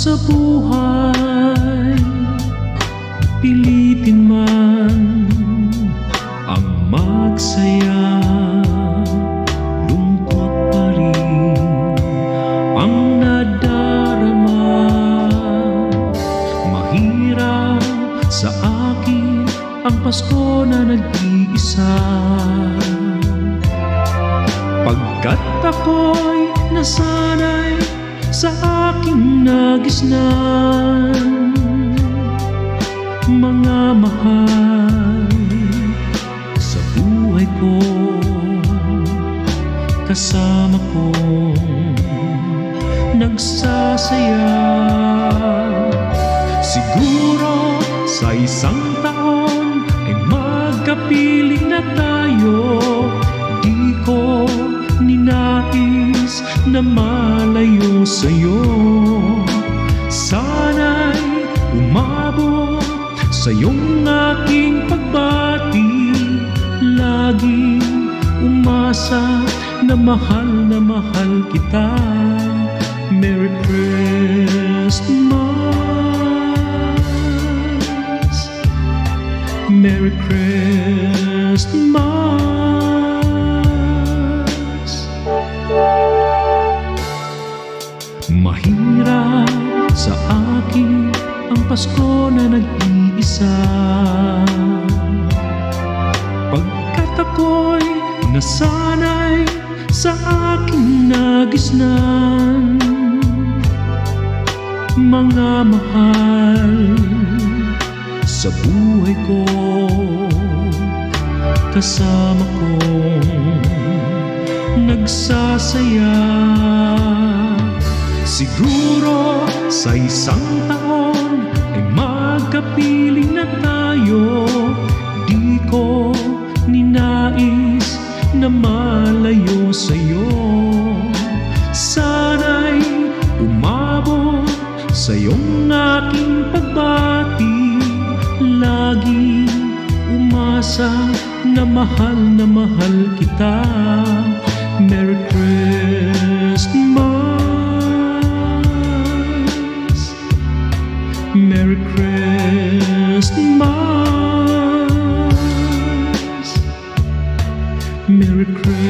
sa buhay, pilitin man ang magsaya, lungkot pa rin ang nadarama. Mahirap sa akin ang Pasko na nag-iisa, pagkat ako'y nasanay sa aking nagisnan. Mga mahal sa buhay ko, kasama ko nagsasaya. Siguro sa isang taon ay magkapiling na tayo. Di ko ninais na malayo sa'yo. Sana'y umabot sa'yong aking pagbati. Laging umasa na mahal kita. Merry Christmas, Merry Christmas. Mahirap sa akin ang Pasko na nag-iisa, pagkat ako'y nasanay sa aking nagisnan. Mga mahal sa buhay ko, kasama ko nagsasaya. Siguro sa isang taon ay magkapiling na tayo. Di ko ninais na malayo sa'yo. Sana'y umabot sa'yong aking pagbati. Laging umasa na mahal kita. Merry Christmas, Merry Christmas, Merry Christmas.